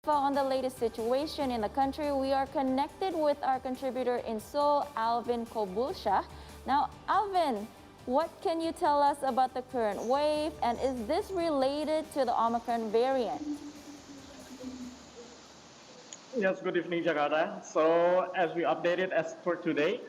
info on the latest situation in the country, we are connected with our contributor in Seoul, Alvin Kobulsha. Now, Alvin, what can you tell us about the current wave, and is this related to the Omicron variant? Yes, good evening, Jakarta. So, as we updated as for today,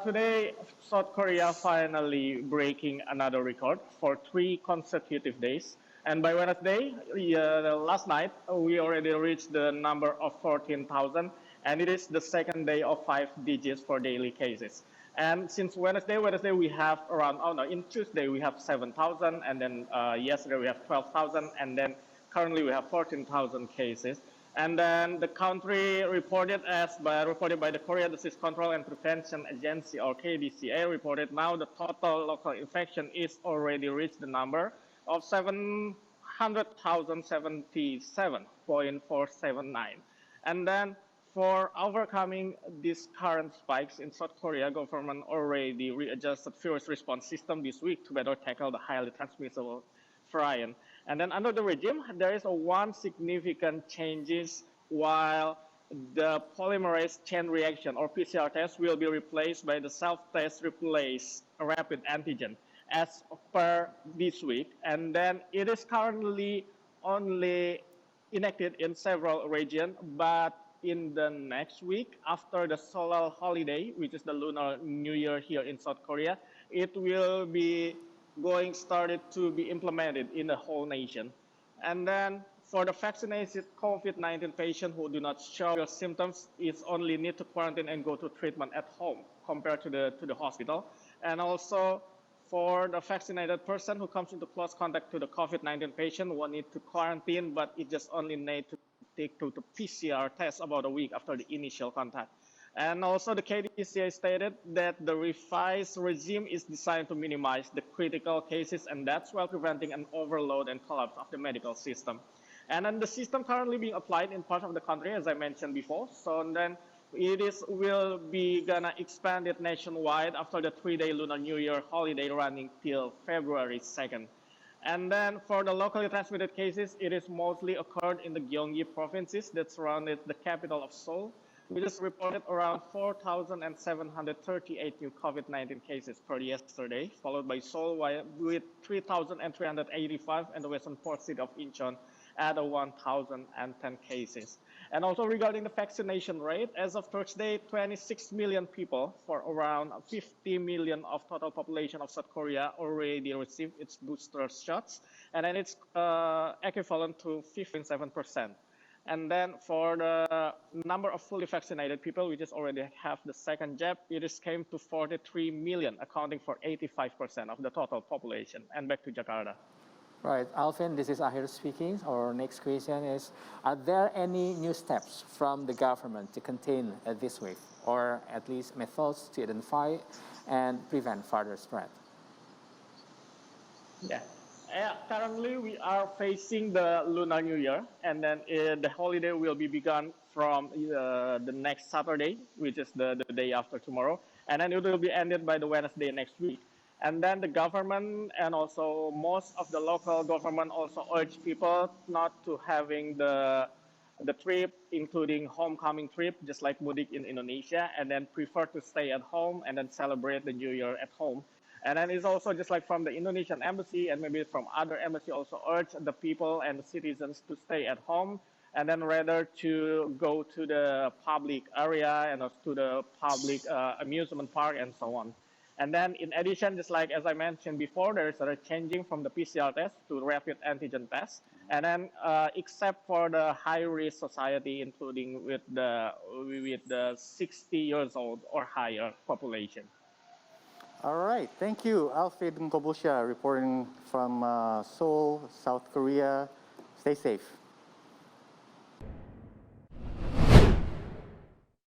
today South Korea finally breaking another record for 3 consecutive days. And by Wednesday, last night, we already reached the number of 14,000, and it is the second day of 5 digits for daily cases. And since Wednesday we have around, oh no, in Tuesday we have 7,000, and then yesterday we have 12,000, and then currently we have 14,000 cases. And then the country reported by the Korea Disease Control and Prevention Agency, or KDCA, reported now the total local infection is already reached the number of 700,077.479. And then for overcoming these current spikes in South Korea, government already readjusted virus response system this week to better tackle the highly transmissible variant. And then under the regime, there is one significant changes while the polymerase chain reaction, or PCR test, will be replaced by the self-test replace rapid antigen as per this week. And then it is currently only enacted in several regions, but in the next week, after the solar holiday, which is the Lunar New Year here in South Korea, it will be started to be implemented in the whole nation. And then for the vaccinated COVID-19 patient who do not show symptoms, it's only need to quarantine and go to treatment at home compared to the hospital. And also for the vaccinated person who comes into close contact to the COVID-19 patient, will need to quarantine, but it just only need to take to the PCR test about a week after the initial contact. And also the KDCA stated that the revised regime is designed to minimize the critical cases, and that's while preventing an overload and collapse of the medical system. And then the system currently being applied in parts of the country, as I mentioned before. So then will be gonna expand it nationwide after the 3-day Lunar New Year holiday running till February 2nd. And then for the locally transmitted cases, it is mostly occurred in the Gyeonggi provinces that surrounded the capital of Seoul. We just reported around 4,738 new COVID-19 cases per yesterday, followed by Seoul with 3,385 and the western port city of Incheon at 1,010 cases. And also regarding the vaccination rate, as of Thursday, 26 million people for around 50 million of total population of South Korea already received its booster shots, and then it's equivalent to 57%. And then for the number of fully vaccinated people, we just already have the second jab, it is came to 43 million, accounting for 85% of the total population. And back to Jakarta. Right, Alvin, this is Ahir speaking. Our next question is, are there any new steps from the government to contain this wave, or at least methods to identify and prevent further spread? Yeah. Currently, we are facing the Lunar New Year, and then the holiday will be begun from the next Saturday, which is the day after tomorrow, and then it will be ended by the Wednesday next week. And then the government and also most of the local government also urge people not to having the trip, including homecoming trip, just like Mudik in Indonesia, and then prefer to stay at home and then celebrate the New Year at home. And then it's also just like from the Indonesian embassy and maybe from other embassy also urge the people and the citizens to stay at home and then rather to go to the public area and to the public amusement park and so on. And then in addition, just like as I mentioned before, there is a changing from the PCR test to rapid antigen test. And then except for the high-risk society, including with the 60 years old or higher population. All right, thank you, Alfred Nkobusha, reporting from Seoul, South Korea. Stay safe.